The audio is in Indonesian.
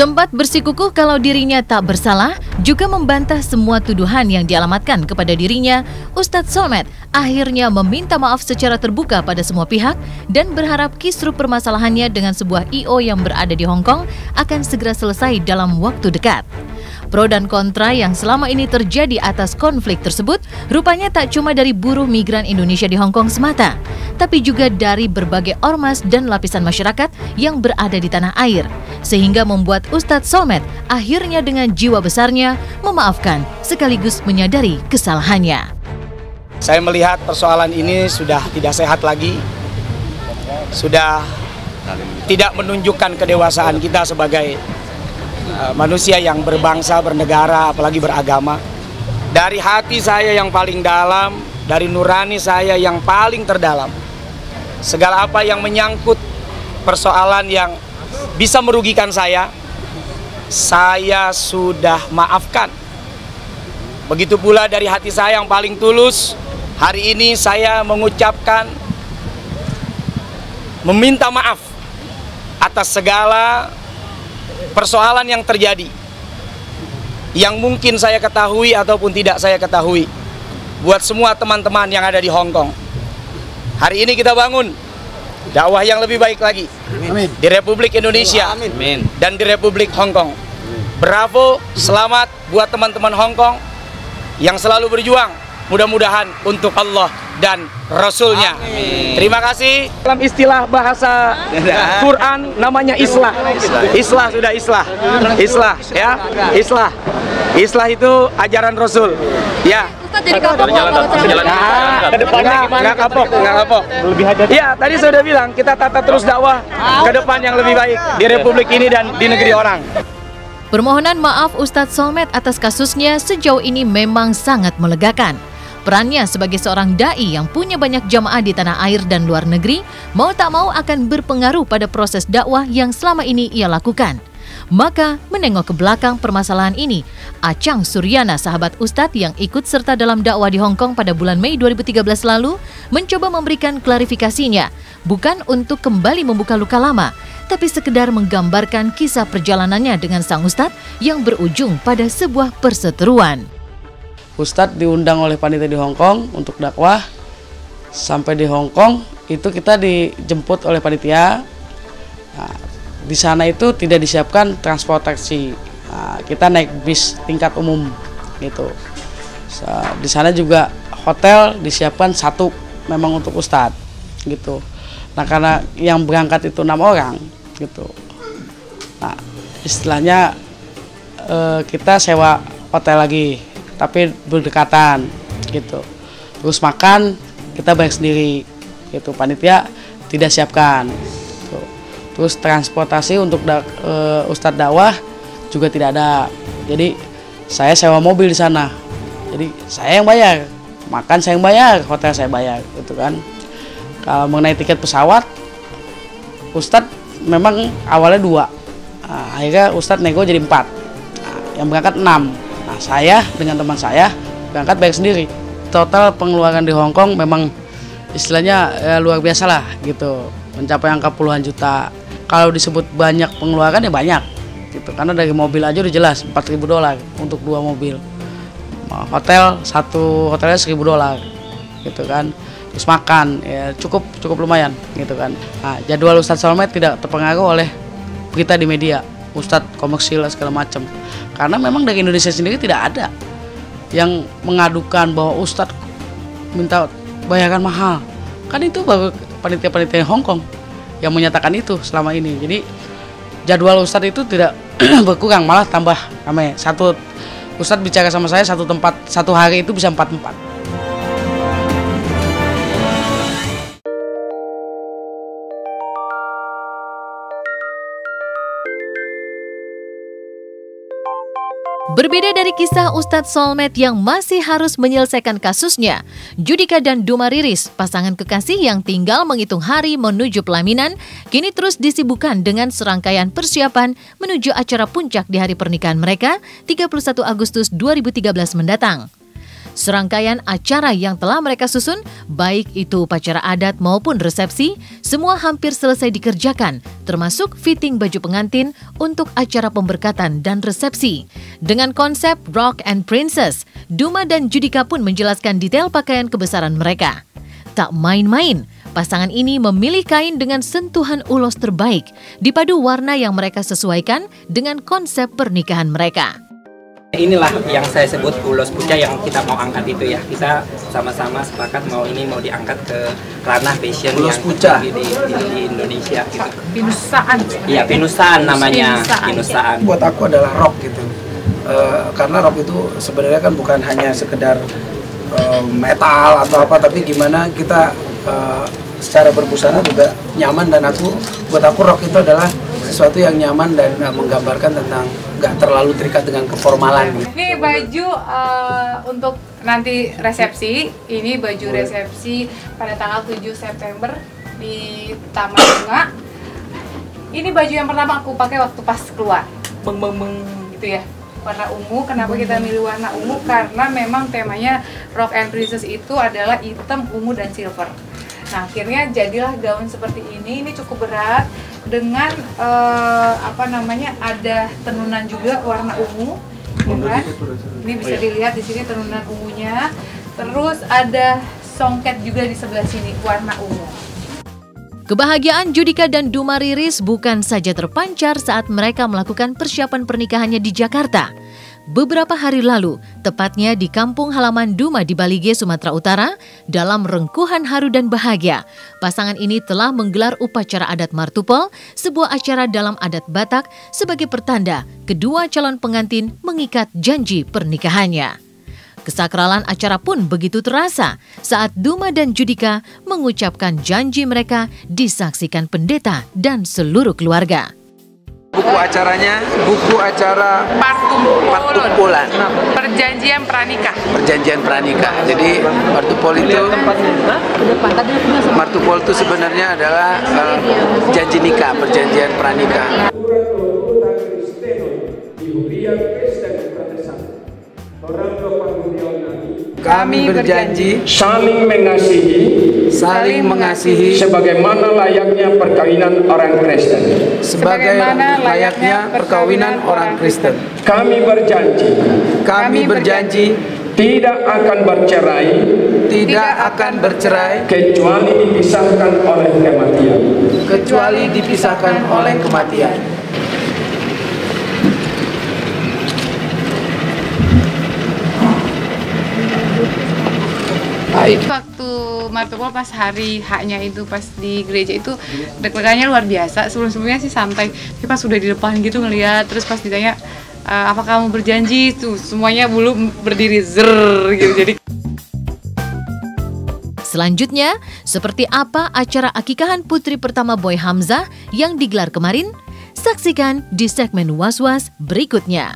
Sempat bersikukuh kalau dirinya tak bersalah, juga membantah semua tuduhan yang dialamatkan kepada dirinya, Ustadz Solmed akhirnya meminta maaf secara terbuka pada semua pihak dan berharap kisruh permasalahannya dengan sebuah I.O. yang berada di Hong Kong akan segera selesai dalam waktu dekat. Pro dan kontra yang selama ini terjadi atas konflik tersebut rupanya tak cuma dari buruh migran Indonesia di Hong Kong semata, tapi juga dari berbagai ormas dan lapisan masyarakat yang berada di tanah air, sehingga membuat Ustadz Solmed akhirnya dengan jiwa besarnya memaafkan sekaligus menyadari kesalahannya. Saya melihat persoalan ini sudah tidak sehat lagi, sudah tidak menunjukkan kedewasaan kita sebagai manusia yang berbangsa, bernegara, apalagi beragama. Dari hati saya yang paling dalam, dari nurani saya yang paling terdalam, segala apa yang menyangkut persoalan yang bisa merugikan saya sudah maafkan. Begitu pula dari hati saya yang paling tulus, hari ini saya mengucapkan, meminta maaf atas segala persoalan yang terjadi, yang mungkin saya ketahui ataupun tidak saya ketahui. Buat semua teman-teman yang ada di Hong Kong, hari ini kita bangun dakwah yang lebih baik lagi. Amin. Di Republik Indonesia. Amin. Dan di Republik Hong Kong. Bravo, selamat buat teman-teman Hong Kong yang selalu berjuang, mudah-mudahan untuk Allah dan Rasulnya. Amin. Terima kasih. Dalam istilah bahasa Quran namanya islah. Islah sudah islah. Islah ya. Islah. Islah itu ajaran Rasul. Ya. Ustadz jadi kapok ke depannya nggak kapok. Lebih hati-hati. Ya, tadi saya sudah bilang kita tata terus dakwah ke depan yang lebih baik di Republik ini dan di negeri orang. Permohonan maaf Ustadz Solmed atas kasusnya sejauh ini memang sangat melegakan. Perannya sebagai seorang da'i yang punya banyak jamaah di tanah air dan luar negeri, mau tak mau akan berpengaruh pada proses dakwah yang selama ini ia lakukan. Maka, menengok ke belakang permasalahan ini, Achang Suryana, sahabat Ustadz yang ikut serta dalam dakwah di Hong Kong pada bulan Mei 2013 lalu, mencoba memberikan klarifikasinya, bukan untuk kembali membuka luka lama, tapi sekedar menggambarkan kisah perjalanannya dengan sang Ustadz yang berujung pada sebuah perseteruan. Ustadz diundang oleh panitia di Hong Kong untuk dakwah. Sampai di Hong Kong itu kita dijemput oleh panitia. Nah, di sana itu tidak disiapkan transportasi. Nah, kita naik bis tingkat umum gitu. Di sana juga hotel disiapkan satu memang untuk Ustadz gitu. Nah, karena yang berangkat itu 6 orang gitu. Nah, istilahnya kita sewa hotel lagi, tapi berdekatan gitu. Terus makan kita bayar sendiri gitu, panitia tidak siapkan gitu. Terus transportasi untuk Ustadz dakwah juga tidak ada. Jadi saya sewa mobil di sana, jadi saya yang bayar, makan saya yang bayar, hotel saya bayar gitu kan. Kalau mengenai tiket pesawat, Ustadz memang awalnya 2, nah, akhirnya Ustadz nego jadi 4, nah, yang berangkat 6. Nah, saya dengan teman saya berangkat bayar sendiri. Total pengeluaran di Hong Kong memang istilahnya luar biasa lah gitu, mencapai angka puluhan juta. Kalau disebut banyak pengeluaran ya banyak gitu, karena dari mobil aja udah jelas $4.000 untuk 2 mobil. Hotel, satu hotelnya $1.000 gitu kan. Terus makan ya cukup lumayan gitu kan. Nah, jadwal Ustadz Solmed tidak terpengaruh oleh berita di media, Ustadz komersil segala macam. Karena memang dari Indonesia sendiri tidak ada yang mengadukan bahwa Ustadz minta bayaran mahal. Kan itu baru panitia-panitia Hong Kong yang menyatakan itu selama ini. Jadi jadwal Ustadz itu tidak berkurang, malah tambah ramai. Satu Ustadz bicara sama saya satu tempat, satu hari itu bisa 4 tempat. Berbeda dari kisah Ustadz Solmed yang masih harus menyelesaikan kasusnya, Judika dan Duma Riris, pasangan kekasih yang tinggal menghitung hari menuju pelaminan, kini terus disibukkan dengan serangkaian persiapan menuju acara puncak di hari pernikahan mereka 31 Agustus 2013 mendatang. Serangkaian acara yang telah mereka susun, baik itu upacara adat maupun resepsi, semua hampir selesai dikerjakan, termasuk fitting baju pengantin untuk acara pemberkatan dan resepsi. Dengan konsep Rock and Princess, Duma dan Judika pun menjelaskan detail pakaian kebesaran mereka. Tak main-main, pasangan ini memilih kain dengan sentuhan ulos terbaik, dipadu warna yang mereka sesuaikan dengan konsep pernikahan mereka. Inilah yang saya sebut ulos puja yang kita mau angkat itu ya. Kita sama-sama sepakat mau diangkat ke ranah fashion ulos yang puja di Indonesia gitu. Pinusaan. Iya, pinusaan namanya. Pinusaan. Buat aku adalah rock gitu. Karena rock itu sebenarnya kan bukan hanya sekedar metal atau apa, tapi gimana kita secara berbusana juga nyaman, dan buat aku rock itu adalah sesuatu yang nyaman dan menggambarkan tentang nggak terlalu terikat dengan keformalan. Ini baju untuk nanti resepsi, ini baju resepsi pada tanggal 7 September di Taman Bunga. Ini baju yang pertama aku pakai waktu pas keluar, gitu ya. Warna ungu. Kenapa kita milih warna ungu? Karena memang temanya Rock and Princess itu adalah hitam, ungu, dan silver. Nah, akhirnya jadilah gaun seperti ini. Ini cukup berat dengan ada tenunan juga warna ungu, ya kan? Ini bisa dilihat di sini tenunan ungunya. Terus ada songket juga di sebelah sini warna ungu. Kebahagiaan Judika dan Duma Riris bukan saja terpancar saat mereka melakukan persiapan pernikahannya di Jakarta. Beberapa hari lalu, tepatnya di kampung halaman Duma di Balige, Sumatera Utara, dalam rengkuhan haru dan bahagia, pasangan ini telah menggelar upacara adat Martupol, sebuah acara dalam adat Batak sebagai pertanda kedua calon pengantin mengikat janji pernikahannya. Kesakralan acara pun begitu terasa saat Duma dan Judika mengucapkan janji mereka disaksikan pendeta dan seluruh keluarga. Buku acaranya, buku acara Martupol, Perjanjian pranikah. perjanjian pranikah. Jadi Martupol itu sebenarnya adalah janji nikah, perjanjian pranikah. Kami berjanji saling mengasihi sebagaimana layaknya perkawinan orang Kristen. Kami berjanji tidak akan bercerai kecuali dipisahkan oleh kematian. Waktu Martupol pas hari haknya itu, pas di gereja itu deg-degannya luar biasa. Sebelum-sebelumnya sih santai, tapi pas udah di depan gitu ngeliat, terus pas ditanya apa kamu berjanji, tuh semuanya bulu berdiri zer gitu. Jadi Selanjutnya, seperti apa acara akikahan putri pertama Boy Hamzah yang digelar kemarin? Saksikan di segmen Was-Was berikutnya.